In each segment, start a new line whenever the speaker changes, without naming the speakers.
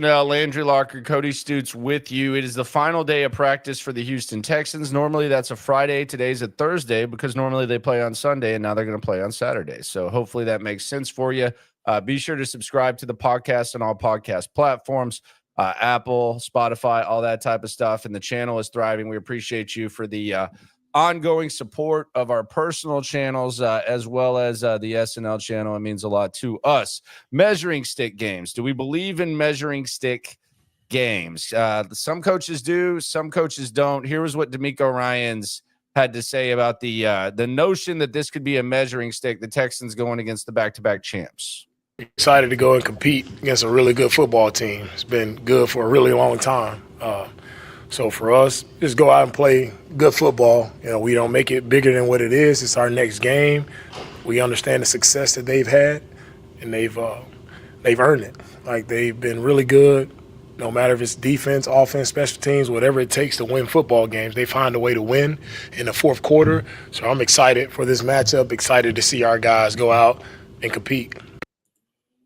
Landry Locker, Cody Stoots with you. It is the final day of practice for the Houston Texans. Normally that's a Friday. Today's a Thursday because normally they play on Sunday and now they're going to play on Saturday. So hopefully that makes sense for you. Be sure to subscribe to the podcast on all podcast platforms, Apple, Spotify, all that type of stuff. And the channel is thriving. We appreciate you for the ongoing support of our personal channels as well as the SNL channel. It means a lot to us. Measuring stick games. Do we believe in measuring stick games? Some coaches do, some coaches don't. Here was what DeMeco Ryans had to say about the notion that this could be a measuring stick. The Texans going against the back-to-back champs.
Excited to go and compete against a really good football team. It's been good for a really long time. So for us, just go out and play good football. You know, we don't make it bigger than what it is. It's our next game. We understand the success that they've had, and they've earned it. Like, they've been really good. No matter if it's defense, offense, special teams, whatever it takes to win football games, they find a way to win in the fourth quarter. So I'm excited for this matchup, excited to see our guys go out and compete.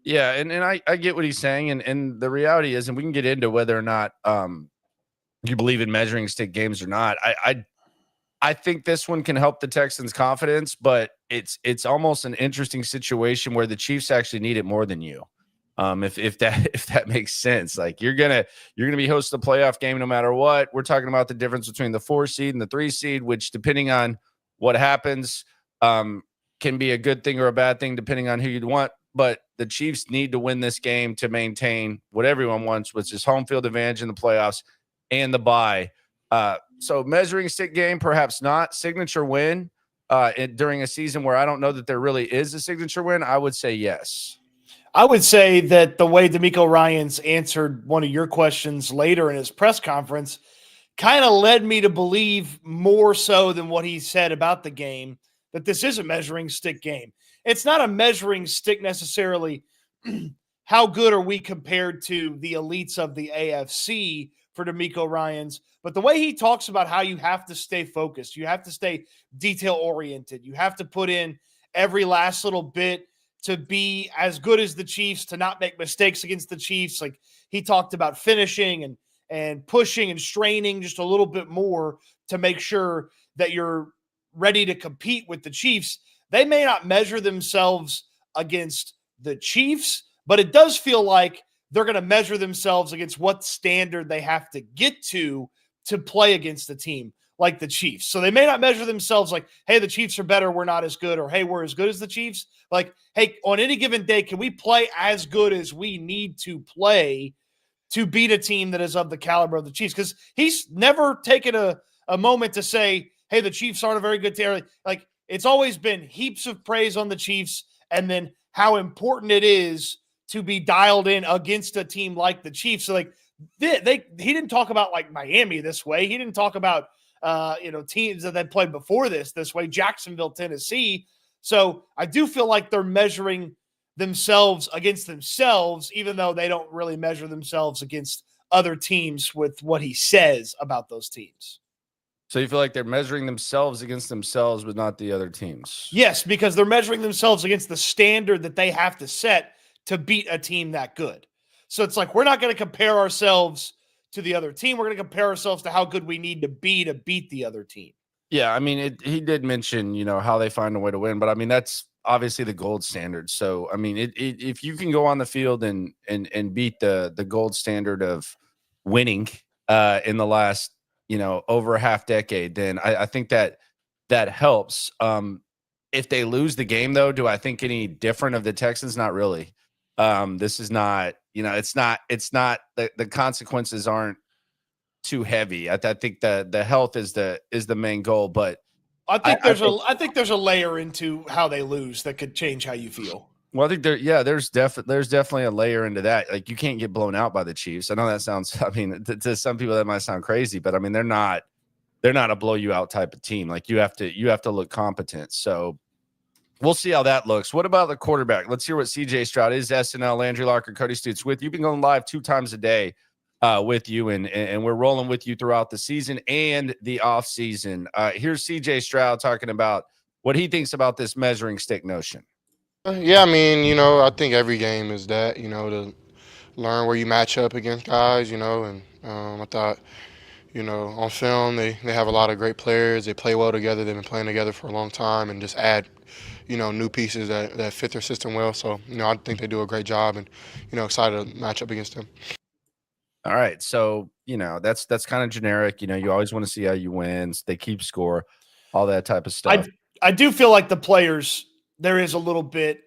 Yeah, and I get what he's saying, and the reality is, and we can get into whether or not you believe in measuring stick games or not. I think this one can help the Texans' confidence, but it's almost an interesting situation where the Chiefs actually need it more than you. If that makes sense. Like, you're gonna be hosting a playoff game no matter what. We're talking about the difference between the 4 seed and the 3 seed, which depending on what happens, can be a good thing or a bad thing depending on who you'd want. But the Chiefs need to win this game to maintain what everyone wants, which is home field advantage in the playoffs and the bye. So measuring stick game, perhaps not. Signature win during a season where I don't know that there really is a signature win, I would say yes.
I would say that the way DeMeco Ryans answered one of your questions later in his press conference kind of led me to believe more so than what he said about the game, that this is a measuring stick game. It's not a measuring stick necessarily. How good are we compared to the elites of the AFC for DeMeco Ryans? But the way he talks about how you have to stay focused, you have to stay detail-oriented, you have to put in every last little bit to be as good as the Chiefs, to not make mistakes against the Chiefs. Like, he talked about finishing and pushing and straining just a little bit more to make sure that you're ready to compete with the Chiefs. They may not measure themselves against the Chiefs, but it does feel like they're going to measure themselves against what standard they have to get to play against a team like the Chiefs. So they may not measure themselves like, hey, the Chiefs are better, we're not as good, or hey, we're as good as the Chiefs. Like, hey, on any given day, can we play as good as we need to play to beat a team that is of the caliber of the Chiefs? Because he's never taken a moment to say, hey, the Chiefs aren't a very good team. Like, it's always been heaps of praise on the Chiefs and then how important it is to be dialed in against a team like the Chiefs. So, like, he didn't talk about, like, Miami this way. He didn't talk about, teams that they played before this way, Jacksonville, Tennessee. So I do feel like they're measuring themselves against themselves, even though they don't really measure themselves against other teams with what he says about those teams.
So you feel like they're measuring themselves against themselves, but not the other teams?
Yes, because they're measuring themselves against the standard that they have to set to beat a team that good. So it's like, we're not going to compare ourselves to the other team. We're going to compare ourselves to how good we need to beat the other team.
Yeah, I mean, he did mention, how they find a way to win, but I mean, that's obviously the gold standard. So, I mean, if you can go on the field and beat the gold standard of winning in the last, over a half decade, then I think that helps. If they lose the game, though, do I think any different of the Texans? Not really. This is not, it's not the consequences aren't too heavy. I think the health is the main goal, but
I think there's a layer into how they lose that could change how you feel.
Well, I think there's definitely a layer into that. Like, you can't get blown out by the Chiefs. I know that sounds, I mean, to some people that might sound crazy, but I mean, they're not a blow you out type of team. Like, you have to look competent. So we'll see how that looks. What about the quarterback? Let's hear what CJ Stroud is. SNL, Landry Locker, Cody Stoots with you. You've been going live 2 times a day with you, and we're rolling with you throughout the season and the off season. Here's CJ Stroud talking about what he thinks about this measuring stick notion.
Yeah, I mean, I think every game is that, the learn where you match up against guys, and I thought, on film they have a lot of great players. They play well together. They've been playing together for a long time, and just add, new pieces that fit their system well. So, I think they do a great job, and, excited to match up against them.
All right. So, that's kind of generic. You always want to see how you wins. They keep score, all that type of stuff.
I do feel like the players, there is a little bit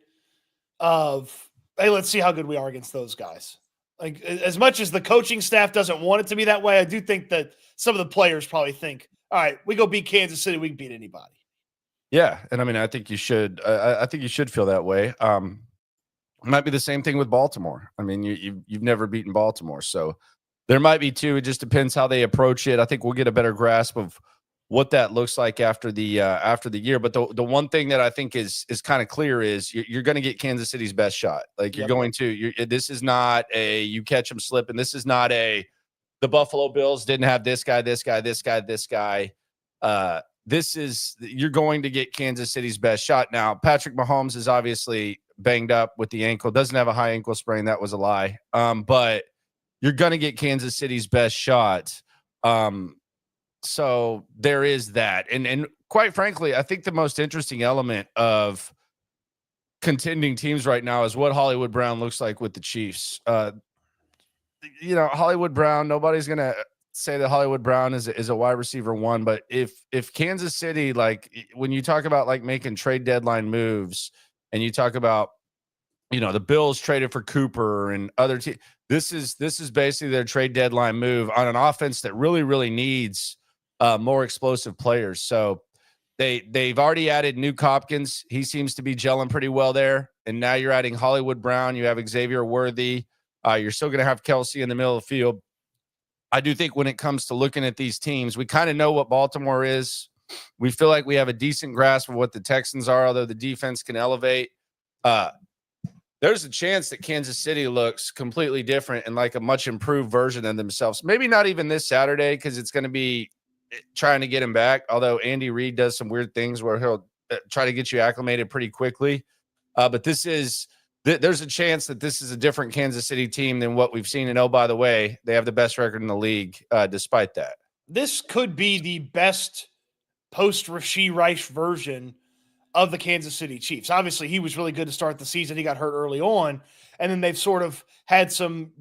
of, hey, let's see how good we are against those guys. Like, as much as the coaching staff doesn't want it to be that way, I do think that some of the players probably think, all right, we go beat Kansas City, we can beat anybody.
Yeah. And I mean, I think you should, I think you should feel that way. It might be the same thing with Baltimore. I mean, you've never beaten Baltimore, so there might be too. It just depends how they approach it. I think we'll get a better grasp of what that looks like after the year. But the one thing that I think is kind of clear is you're going to get Kansas City's best shot. Like you're going to. This is not a you catch them slipping. This is not a the Buffalo Bills didn't have this guy, this guy, this guy, this guy. This is you're going to get Kansas City's best shot. Now, Patrick Mahomes is obviously banged up with the ankle, doesn't have a high ankle sprain. That was a lie. But you're going to get Kansas City's best shot. So there is that. And quite frankly, I think the most interesting element of contending teams right now is what Hollywood Brown looks like with the Chiefs. Hollywood Brown, nobody's going to say that Hollywood Brown is a wide receiver one, but if Kansas City, like when you talk about like making trade deadline moves and you talk about, the Bills traded for Cooper and other teams, this is basically their trade deadline move on an offense that really, really needs more explosive players. So they've already added Nuke Hopkins. He seems to be gelling pretty well there. And now you're adding Hollywood Brown. You have Xavier Worthy. You're still going to have Kelsey in the middle of the field. I do think when it comes to looking at these teams, we kind of know what Baltimore is. We feel like we have a decent grasp of what the Texans are, although the defense can elevate. There's a chance that Kansas City looks completely different and like a much improved version of themselves. Maybe not even this Saturday because it's going to be trying to get him back, although Andy Reid does some weird things where he'll try to get you acclimated pretty quickly. But there's a chance that this is a different Kansas City team than what we've seen. And oh, by the way, they have the best record in the league despite that.
This could be the best post-Rashee Rice version of the Kansas City Chiefs. Obviously, he was really good to start the season. He got hurt early on, and then they've sort of had some,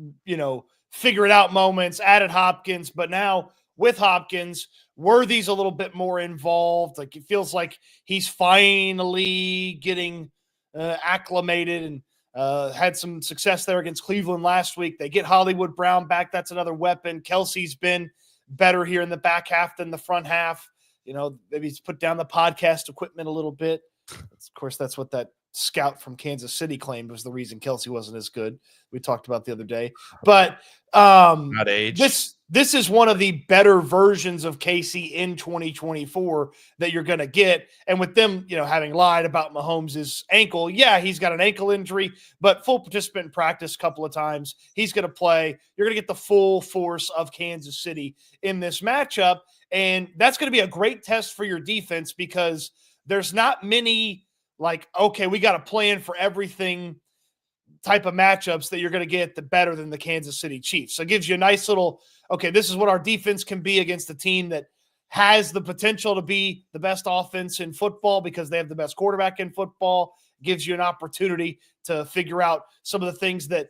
figure it out moments, added Hopkins, but now with Hopkins, Worthy's a little bit more involved. Like it feels like he's finally getting acclimated and had some success there against Cleveland last week. They get Hollywood Brown back. That's another weapon. Kelsey's been better here in the back half than the front half. Maybe he's put down the podcast equipment a little bit. Of course, that's what that scout from Kansas City claimed was the reason Kelsey wasn't as good. We talked about the other day. But
not age.
This is one of the better versions of Casey in 2024 that you're going to get. And with them, having lied about Mahomes' ankle, yeah, he's got an ankle injury, but full participant in practice a couple of times. He's going to play. You're going to get the full force of Kansas City in this matchup. And that's going to be a great test for your defense because there's not many okay, we got a plan for everything type of matchups that you're going to get the better than the Kansas City Chiefs. So it gives you a nice little, okay, this is what our defense can be against a team that has the potential to be the best offense in football because they have the best quarterback in football. Gives you an opportunity to figure out some of the things that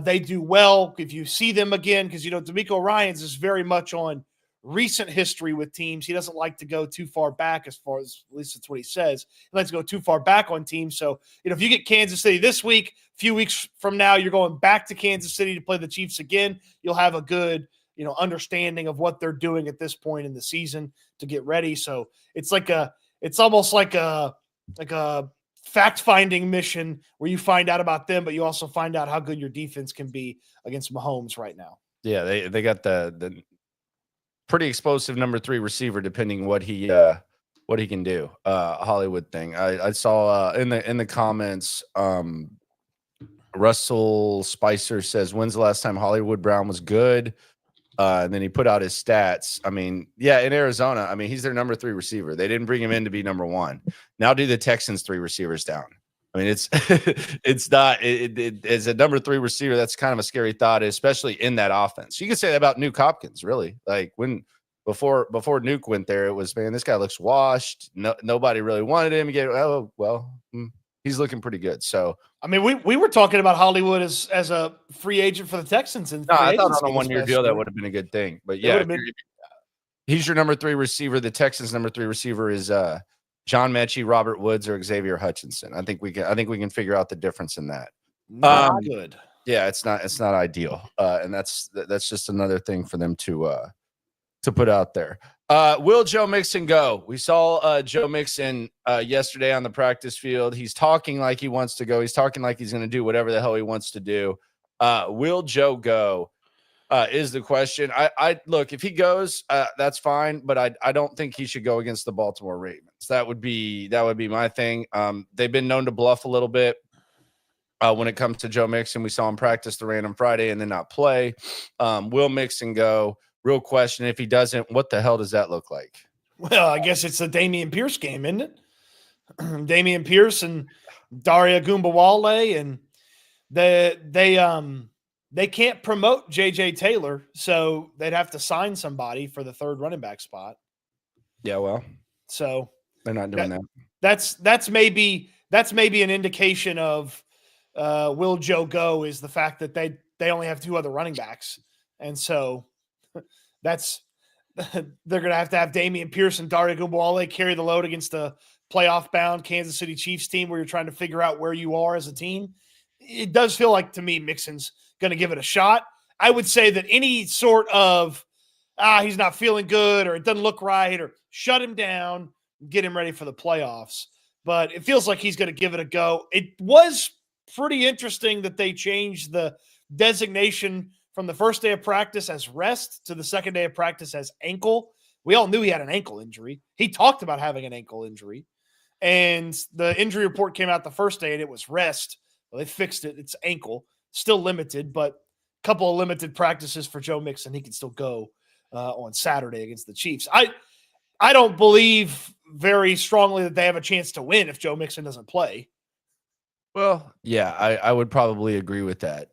they do well. If you see them again, because, DeMeco Ryans is very much on recent history with teams. He doesn't like to go too far back at least that's what he says. He likes to go too far back on teams. So, if you get Kansas City this week, a few weeks from now, you're going back to Kansas City to play the Chiefs again. You'll have a good, understanding of what they're doing at this point in the season to get ready. So it's almost like a fact-finding mission where you find out about them, but you also find out how good your defense can be against Mahomes right now.
Yeah, they got the pretty explosive number 3 receiver, depending what he can do. Hollywood thing. I saw in the comments. Russell Spicer says, "When's the last time Hollywood Brown was good?" And then he put out his stats. I mean, yeah, in Arizona, he's their number 3 receiver. They didn't bring him in to be number 1. Now do the Texans 3 receivers down. I mean, it's it's not as a number 3 receiver. That's kind of a scary thought, especially in that offense. You can say that about Nuke Hopkins, really. Like before Nuke went there, it was, man, this guy looks washed. Nobody really wanted him. He's looking pretty good. So
I mean, we were talking about Hollywood as a free agent for the Texans, and
I thought on a 1-year deal that would have been a good thing. But yeah, he's your number 3 receiver. The Texans' number 3 receiver is John Mechie, Robert Woods, or Xavier Hutchinson. I think we can figure out the difference in that.
Not good.
Yeah, it's not ideal, and that's just another thing for them to put out there. Will Joe Mixon go? We saw Joe Mixon yesterday on the practice field. He's talking like he wants to go. He's talking like he's going to do whatever the hell he wants to do. Will Joe go? Is the question. I look, if he goes, that's fine, but I don't think he should go against the Baltimore Ravens. That would be my thing. They've been known to bluff a little bit when it comes to Joe Mixon. We saw him practice the random Friday and then not play. Will Mixon go? Real question. If he doesn't, what the hell does that look like?
Well, I guess it's a Dameon Pierce game, isn't it? Dameon Pierce and Daria Gumbawale, and they can't promote J.J. Taylor, so they'd have to sign somebody for the third running back spot.
Yeah, well,
so
they're not doing that.
That's maybe an indication of will Joe go, is the fact that they only have 2 other running backs, and so that's they're going to have Dameon Pierce and Daria Gumbawale carry the load against a playoff-bound Kansas City Chiefs team where you're trying to figure out where you are as a team. It does feel like, to me, Mixon's going to give it a shot. I would say that any sort of, he's not feeling good or it doesn't look right, or shut him down, get him ready for the playoffs. But it feels like he's going to give it a go. It was pretty interesting that they changed the designation from the first day of practice as rest to the second day of practice as ankle. We all knew he had an ankle injury. He talked about having an ankle injury. And the injury report came out the first day and it was rest. Well, they fixed it. It's ankle. Still limited, but a couple of limited practices for Joe Mixon. He can still go on Saturday against the Chiefs. I don't believe very strongly that they have a chance to win if Joe Mixon doesn't play.
Well, yeah, I would probably agree with that.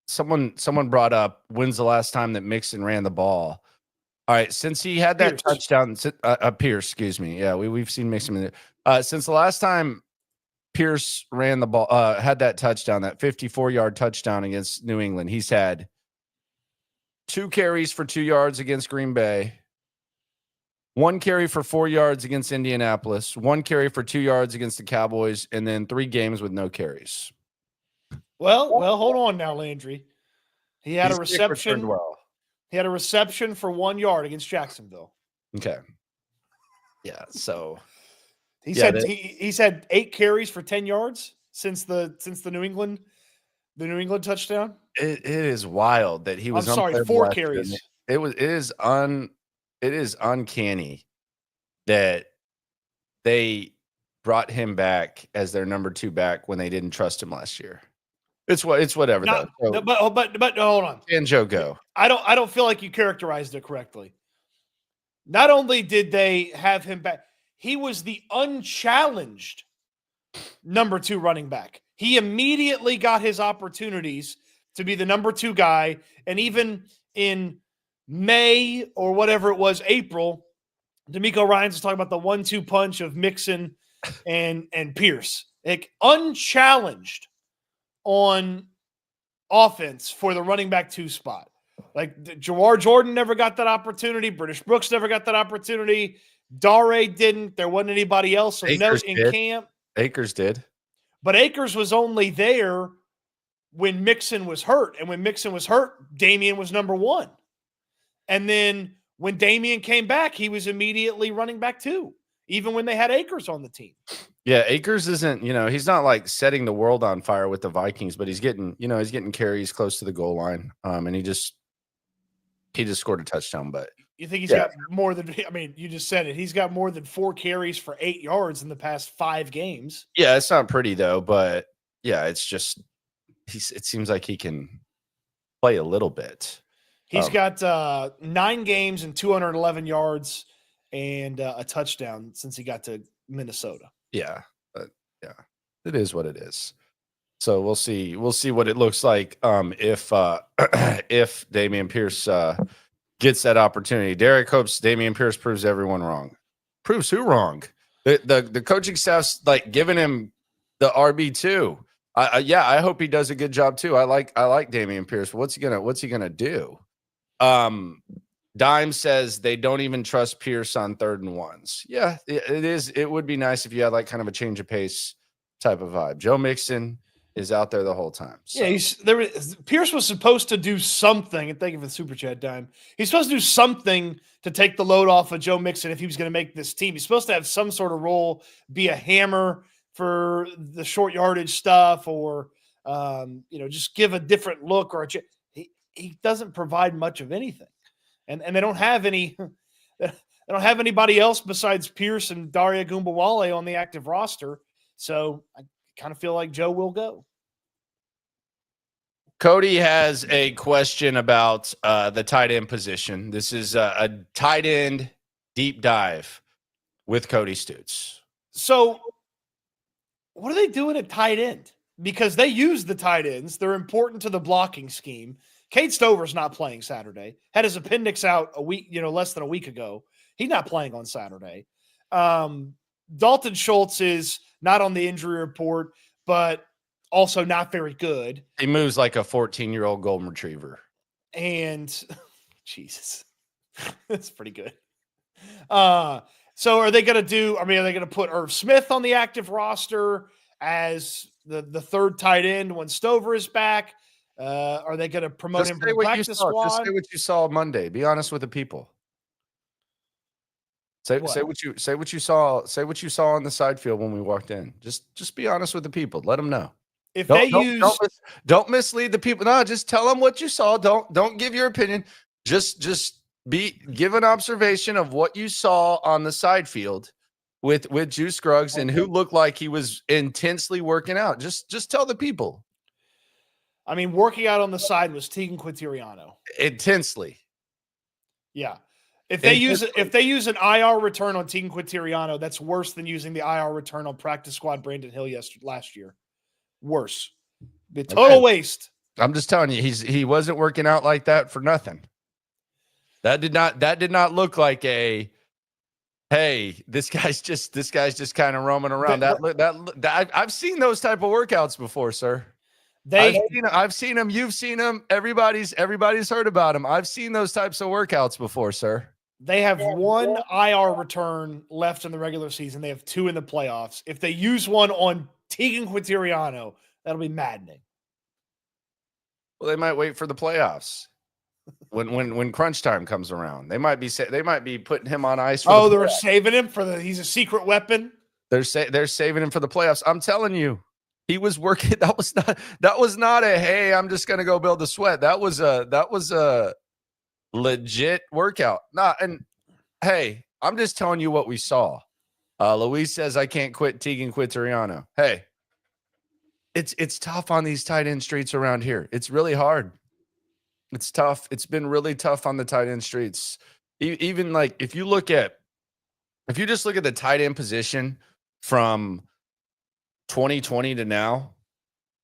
Someone brought up, when's the last time that Mixon ran the ball? All right, since he had that touchdown, Pierce, excuse me. Yeah, we've seen Mixon. Since the last time Pierce ran the ball, had that touchdown, that 54-yard touchdown against New England, he's had 2 carries for 2 yards against Green Bay, 1 carry for 4 yards against Indianapolis, 1 carry for 2 yards against the Cowboys, and then 3 games with no carries.
Well, hold on now, Landry. He had a reception.
Well.
He had a reception for 1 yard against Jacksonville.
Okay. Yeah. So
he's had 8 carries for 10 yards since the New England touchdown.
It is wild that he was.
I'm sorry, 4 carries.
It is uncanny that they brought him back as their number 2 back when they didn't trust him last year. It's whatever though. So,
but hold on.
Can Joe go?
I don't feel like you characterized it correctly. Not only did they have him back, he was the unchallenged number 2 running back. He immediately got his opportunities to be the number 2 guy, and even in May or whatever it was, April, DeMeco Ryans was talking about the 1-2 punch of Mixon and Pierce. Like, unchallenged on offense for the running back 2 spot. Like, Jawar Jordan never got that opportunity. British Brooks never got that opportunity. Dare didn't. There wasn't anybody else in camp.
Akers did.
But Akers was only there when Mixon was hurt. And when Mixon was hurt, Dameon was number 1. And then when Dameon came back, he was immediately running back 2, even when they had Akers on the team.
Yeah, Akers isn't, he's not like setting the world on fire with the Vikings, but he's getting carries close to the goal line. And he just scored a touchdown. But
you think he's got more than, you just said it. He's got more than 4 carries for 8 yards in the past 5 games.
Yeah, it's not pretty though, but yeah, it's just, it seems like he can play a little bit.
He's got 9 games and 211 yards and a touchdown since he got to Minnesota.
Yeah. Yeah. It is what it is. So we'll see. We'll see what it looks like if if Dameon Pierce gets that opportunity. Derek hopes Dameon Pierce proves everyone wrong. Proves who wrong? The coaching staff's like giving him the RB2. Yeah, I hope he does a good job too. I like Dameon Pierce. What's he gonna do? Dime says they don't even trust Pierce on 3rd and 1s. Yeah, it is. It would be nice if you had like kind of a change of pace type of vibe. Joe Mixon is out there the whole time. So.
Yeah, Pierce was supposed to do something, and thank you for the super chat, Dime. He's supposed to do something to take the load off of Joe Mixon if he was going to make this team. He's supposed to have some sort of role, be a hammer for the short yardage stuff, or just give a different look. Or he doesn't provide much of anything, and they don't have any. They don't have anybody else besides Pierce and Daria Gumbawale on the active roster. So I kind of feel like Joe will go.
Cody has a question about the tight end position. This is a tight end deep dive with Cody Stoots.
So what are they doing at tight end? Because they use the tight ends. They're important to the blocking scheme. Cade Stover's not playing Saturday. Had his appendix out less than a week ago. He's not playing on Saturday. Dalton Schultz is not on the injury report, but also not very good.
He moves like a 14-year-old golden retriever.
And Jesus, that's pretty good. So are they going to put Irv Smith on the active roster as the third tight end when Stover is back? Are they going to promote him from the practice squad?
Just say what you saw Monday. Be honest with the people. Say what you saw. Say what you saw on the side field when we walked in. Just be honest with the people. Let them know.
If
Don't mislead the people. No, just tell them what you saw. Don't give your opinion. Just give an observation of what you saw on the side field with Juice Scruggs and who looked like he was intensely working out. Just tell the people.
I mean, working out on the side was Tegan Quintiriano.
Intensely.
Yeah. If they use an IR return on Tegan Quintiriano, that's worse than using the IR return on practice squad Brandon Hill last year. Worse. The total waste.
I'm just telling you, he wasn't working out like that for nothing. That did not look like a hey, this guy's just kind of roaming around. I've seen those type of workouts before, sir. I've seen them. You've seen them. Everybody's heard about them. I've seen those types of workouts before, sir.
They have one IR return left in the regular season. They have 2 in the playoffs. If they use one on Tegan Quintiriano, that'll be maddening.
Well, they might wait for the playoffs. When crunch time comes around, they might be putting him on ice.
They're saving him he's a secret weapon.
They're saving him for the playoffs. I'm telling you. He was working. That was not a hey, I'm just gonna go build a sweat. That was a legit workout. And hey, I'm just telling you what we saw. Luis says I can't quit Tegan Quintiriano. Hey, it's tough on these tight end streets around here. It's really hard. It's tough. It's been really tough on the tight end streets. Even like if you just look at the tight end position from 2020 to now,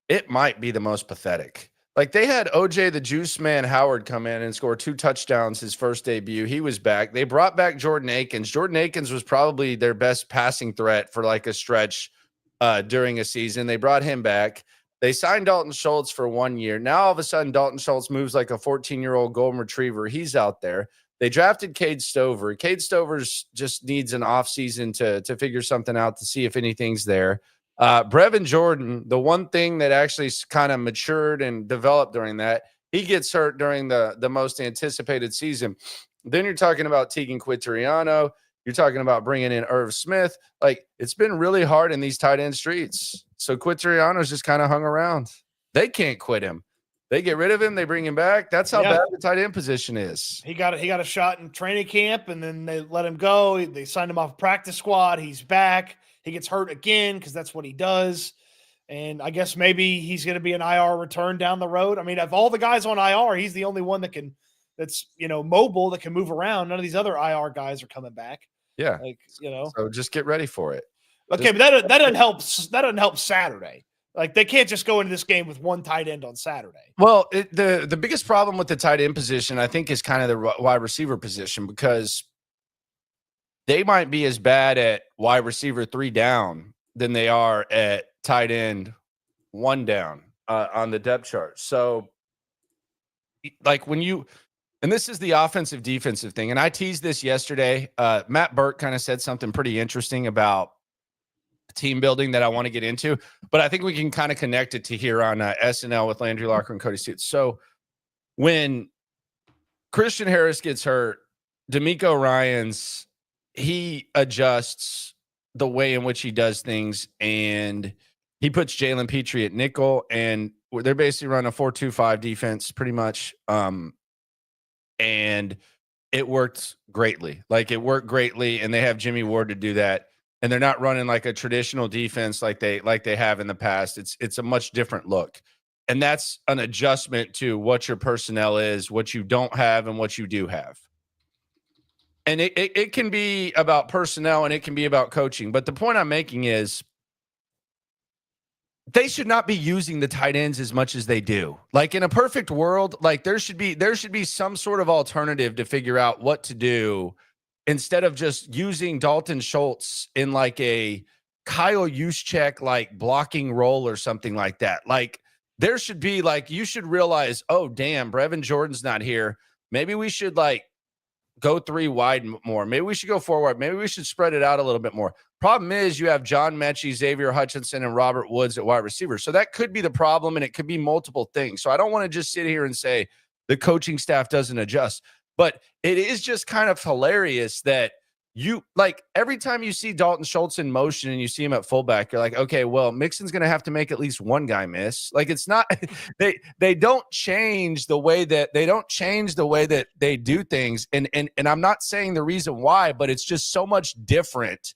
it might be the most pathetic. Like they had OJ the Juice Man Howard come in and score 2 touchdowns his first debut. He was back. They brought back Jordan Akins. Jordan Akins was probably their best passing threat for like a stretch during a season. They brought him back. They signed Dalton Schultz for 1 year. Now all of a sudden Dalton Schultz moves like a 14-year-old golden retriever. He's out there. They drafted Cade Stover. Cade Stover's just needs an offseason to figure something out to see if anything's there. Brevin Jordan, the one thing that actually kind of matured and developed during that, he gets hurt during the most anticipated season. Then you're talking about Tegan Quintiriano. You're talking about bringing in Irv Smith. Like, it's been really hard in these tight end streets. So Quintiriano's just kind of hung around. They can't quit him. They get rid of him. They bring him back. That's how bad the tight end position is.
He got a shot in training camp, and then they let him go. They signed him off practice squad. He's back. He gets hurt again because that's what he does. And I guess maybe he's going to be an IR return down the road. I mean, of all the guys on IR, he's the only one that's mobile, that can move around. None of these other IR guys are coming back.
Yeah.
Like,
So just get ready for it.
Okay, but that doesn't help. That doesn't help Saturday. Like they can't just go into this game with one tight end on Saturday.
Well, the biggest problem with the tight end position, I think, is kind of the wide receiver position, because they might be as bad at wide receiver 3 down than they are at tight end 1 down on the depth chart. So, like when you, and this is the offensive defensive thing, and I teased this yesterday. Matt Burke kind of said something pretty interesting about team building that I want to get into, but I think we can kind of connect it to here on SNL with Landry Locker and Cody Stoots. So when Christian Harris gets hurt, D'Amico Ryans, he adjusts the way in which he does things, and he puts Jalen Petrie at nickel, and they're basically running a 4-2-5 defense pretty much. And it worked greatly. Like it worked greatly, and they have Jimmy Ward to do that. And they're not running like a traditional defense like they have in the past. It's a much different look. And that's an adjustment to what your personnel is, what you don't have, and what you do have. And it can be about personnel and it can be about coaching. But the point I'm making is they should not be using the tight ends as much as they do. Like in a perfect world, like there should be some sort of alternative to figure out what to do, instead of just using Dalton Schultz in like a Kyle Juszczyk like blocking role or something like that. Like there should be like, you should realize, oh damn, Brevin Jordan's not here. Maybe we should like go 3 wide more. Maybe we should go 4 wide. Maybe we should spread it out a little bit more. Problem is you have John Mechie, Xavier Hutchinson, and Robert Woods at wide receiver. So that could be the problem, and it could be multiple things. So I don't want to just sit here and say the coaching staff doesn't adjust. But it is just kind of hilarious that you, like, every time you see Dalton Schultz in motion and you see him at fullback, you're like, okay, well, Mixon's going to have to make at least one guy miss. Like, it's not they don't change the way that they do things. And I'm not saying the reason why, but it's just so much different.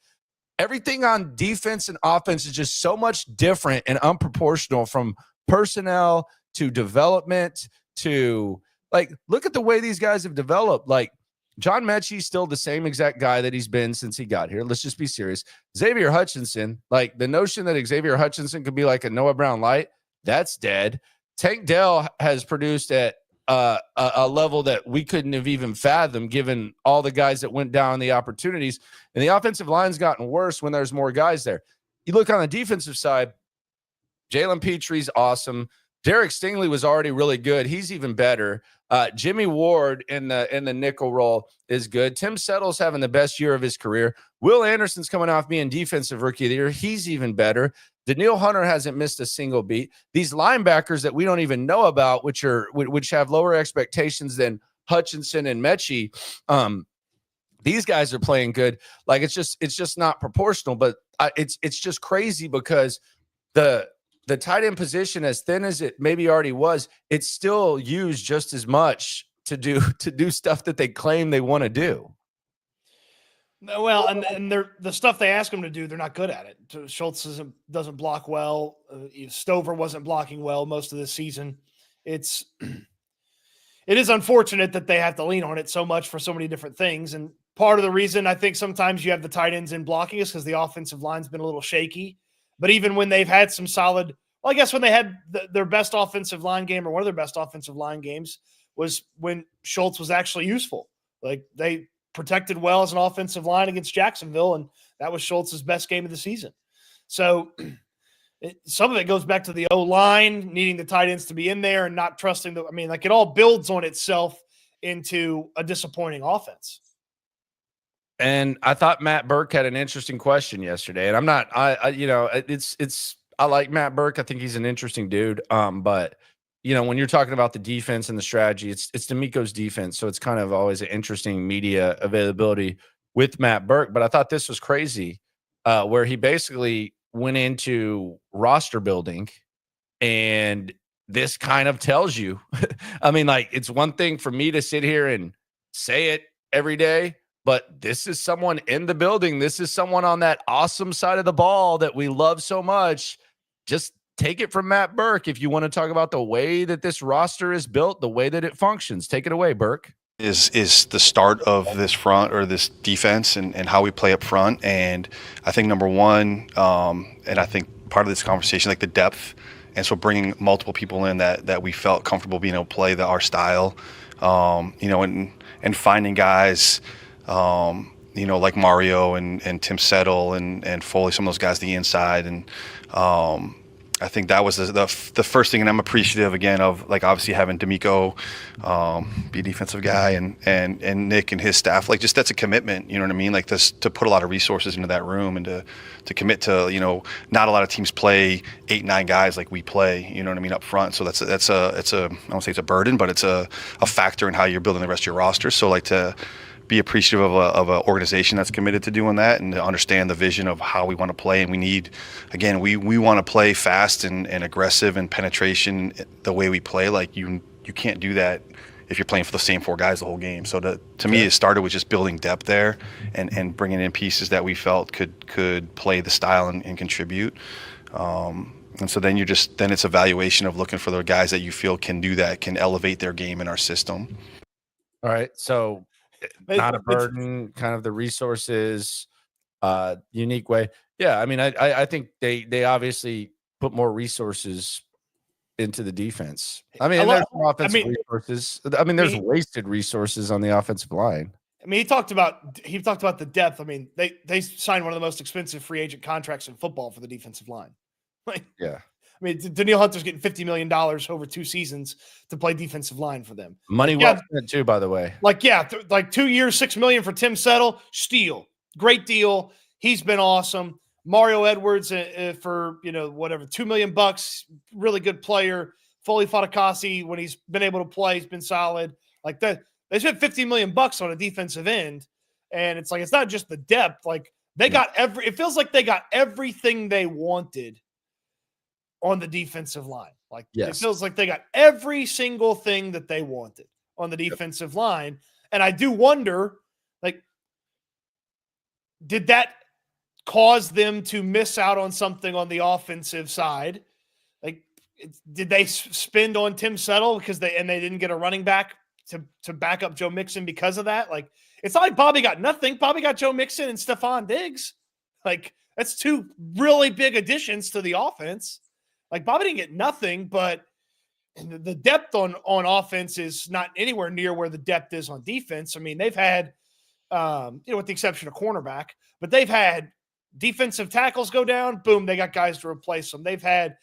Everything on defense and offense is just so much different and unproportional, from personnel to development to, like, look at the way these guys have developed. Like, John Mechie's still the same exact guy that he's been since he got here. Let's just be serious. Xavier Hutchinson, like the notion that Xavier Hutchinson could be like a Noah Brown light, that's dead. Tank Dell has produced at a level that we couldn't have even fathomed, given all the guys that went down, the opportunities. And the offensive line's gotten worse when there's more guys there. You look on the defensive side, Jalen Petrie's awesome. Derek Stingley was already really good. He's even better. Jimmy Ward in the nickel role is good. Tim Settle's having the best year of his career. Will Anderson's coming off being defensive rookie of the year. He's even better. Daniil Hunter hasn't missed a single beat. These linebackers that we don't even know about, which have lower expectations than Hutchinson and Mechie, these guys are playing good. Like it's just not proportional. But it's just crazy because the tight end position, as thin as it maybe already was, it's still used just as much to do stuff that they claim they want to do.
Well, and the stuff they ask them to do, they're not good at it. Schultz doesn't block well. Stover wasn't blocking well most of the season. It is unfortunate that they have to lean on it so much for so many different things. And part of the reason I think sometimes you have the tight ends in blocking is because the offensive line's been a little shaky. But even when they've had some solid, well, I guess when they had their best offensive line game, or one of their best offensive line games, was when Schultz was actually useful. Like they protected well as an offensive line against Jacksonville, and that was Schultz's best game of the season. So some of it goes back to the O-line needing the tight ends to be in there and not trusting them. I mean, like it all builds on itself into a disappointing offense.
And I thought Matt Burke had an interesting question yesterday. And I like Matt Burke. I think he's an interesting dude. But when you're talking about the defense and the strategy, it's D'Amico's defense. So it's kind of always an interesting media availability with Matt Burke. But I thought this was crazy, where he basically went into roster building, and this kind of tells you, I mean, like, it's one thing for me to sit here and say it every day, but this is someone in the building. This is someone on that awesome side of the ball that we love so much. Just take it from Matt Burke. If you want to talk about the way that this roster is built, the way that it functions, take it away, Burke.
is the start of this front or this defense and how we play up front. And I think number one, and I think part of this conversation, like the depth, and so bringing multiple people in that we felt comfortable being able to play our style, and finding guys, like Mario and Tim Settle and Foley, some of those guys the inside, and I think that was the first thing, and I'm appreciative again of, like, obviously having D'Amico be a defensive guy and Nick and his staff. Like, just that's a commitment, you know what I mean? Like, this, to put a lot of resources into that room and to commit to, not a lot of teams play 8-9 guys like we play, you know what I mean, up front. So it's a I don't say it's a burden, but it's a factor in how you're building the rest of your roster. So, like, to be appreciative of an organization that's committed to doing that and to understand the vision of how we want to play. And we need, again, we want to play fast and aggressive and penetration the way we play. Like, you can't do that if you're playing for the same 4 guys the whole game. So to me, it started with just building depth there and bringing in pieces that we felt could play the style and contribute. And so then it's evaluation of looking for the guys that you feel can do that, can elevate their game in our system.
All right. So not a burden, kind of the resources, unique way. Yeah. I mean, I think they obviously put more resources into the defense. I mean, there's some offensive resources. I mean, there's wasted resources on the offensive line.
I mean, he talked about the depth. I mean, they signed one of the most expensive free agent contracts in football for the defensive line. Like,
yeah. I
mean, Danielle Hunter's getting $50 million over 2 seasons to play defensive line for them.
Money well spent too, by the way.
Like, 2 years, $6 million for Tim Settle. Steal. Great deal. He's been awesome. Mario Edwards for, $2 million. Really good player. Foley Fatakasi, when he's been able to play, he's been solid. Like that. They spent $50 million on a defensive end. And it's like, it's not just the depth. Like, it feels like they got everything they wanted on the defensive line. Like, It feels like they got every single thing that they wanted on the defensive line. And I do wonder, like, did that cause them to miss out on something on the offensive side? Like, did they spend on Tim Settle because they didn't get a running back to back up Joe Mixon because of that? Like, it's not like Bobby got nothing. Bobby got Joe Mixon and Stefon Diggs. Like, that's 2 really big additions to the offense. Like, Bobby didn't get nothing, but the depth on offense is not anywhere near where the depth is on defense. I mean, they've had, with the exception of cornerback, but they've had defensive tackles go down. Boom, they got guys to replace them. They've had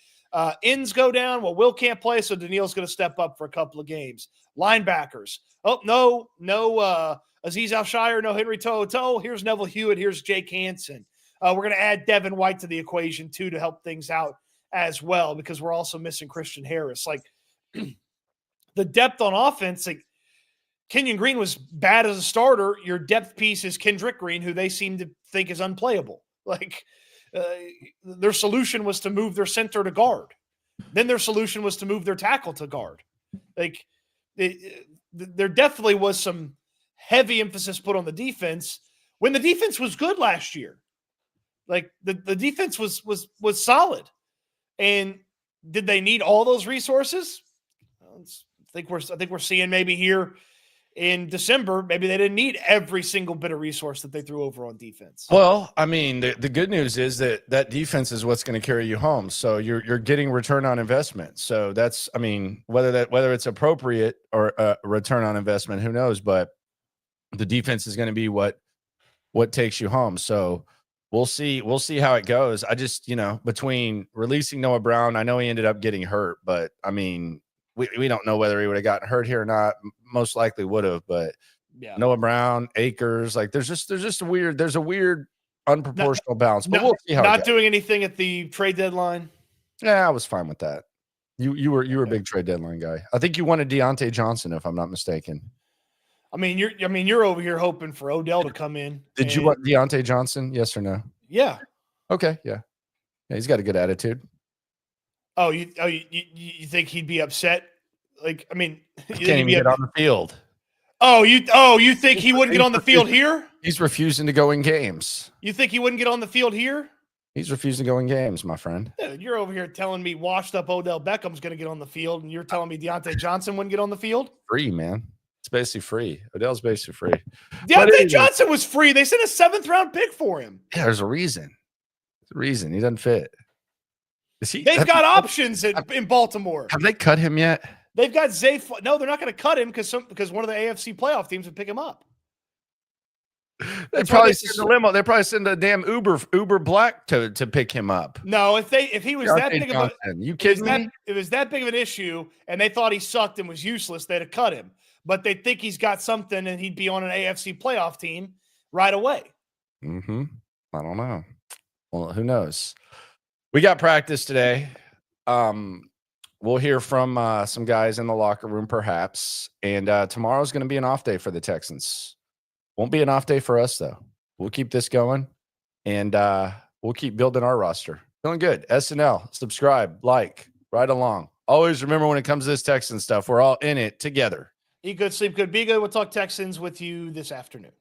ends go down. Well, Will can't play, so Daniil's going to step up for a couple of games. Linebackers. Oh, no Aziz Al-Shire, no Henry To'oTo'o. Here's Neville Hewitt. Here's Jake Hansen. We're going to add Devin White to the equation, too, to help things out as well, because we're also missing Christian Harris. Like, the depth on offense, like, Kenyon Green was bad as a starter. Your depth piece is Kendrick Green, who they seem to think is unplayable. Like, their solution was to move their center to guard. Then their solution was to move their tackle to guard. Like, there definitely was some heavy emphasis put on the defense when the defense was good last year. Like, the defense was solid. And did they need all those resources? I think we're seeing maybe here in December, maybe they didn't need every single bit of resource that they threw over on defense.
Well, I mean, the good news is that defense is what's going to carry you home. So you're getting return on investment. So that's, I mean, whether it's appropriate or a return on investment, who knows? But the defense is going to be what takes you home. So we'll see how it goes. I just, between releasing Noah Brown, I know he ended up getting hurt, but I mean, we don't know whether he would have gotten hurt here or not. Most likely would have, but Noah Brown, Akers, like there's a weird unproportional balance. But we'll see how
not doing anything at the trade deadline.
Yeah, I was fine with that. You were a big trade deadline guy. I think you wanted Deontay Johnson, if I'm not mistaken.
I mean, you're over here hoping for Odell to come in.
Did you want Deontay Johnson? Yes or no?
Yeah.
Okay. Yeah, he's got a good attitude.
Oh, you think he'd be upset? Like, I mean,
he can't even get on the field.
Oh, you think he wouldn't get on the field here?
He's refusing to go in games.
You think he wouldn't get on the field here?
He's refusing to go in games, my friend.
Yeah, you're over here telling me washed up Odell Beckham's going to get on the field, and you're telling me Deontay Johnson wouldn't get on the field?
Free, man. It's basically free. Odell's basically free.
Deontay
anyway.
Johnson was free. They sent a 7th-round pick for him.
Yeah, there's a reason. There's a reason. He doesn't fit. Is he?
They've got options in Baltimore.
Have they cut him yet?
They've got Zay. No, they're not going to cut him because one of the AFC playoff teams would pick him up.
They probably send a limo. They probably send a damn Uber Black to pick him up.
No, if he was that big of a,
you kidding me?
If it was that big of an issue and they thought he sucked and was useless, they'd have cut him. But they think he's got something and he'd be on an AFC playoff team right away.
Mm-hmm. I don't know. Well, who knows? We got practice today. We'll hear from some guys in the locker room, perhaps. And tomorrow's going to be an off day for the Texans. Won't be an off day for us, though. We'll keep this going, and we'll keep building our roster. Feeling good. SNL, subscribe, like, right along. Always remember when it comes to this Texan stuff, we're all in it together.
Eat good, sleep good, be good. We'll talk Texans with you this afternoon.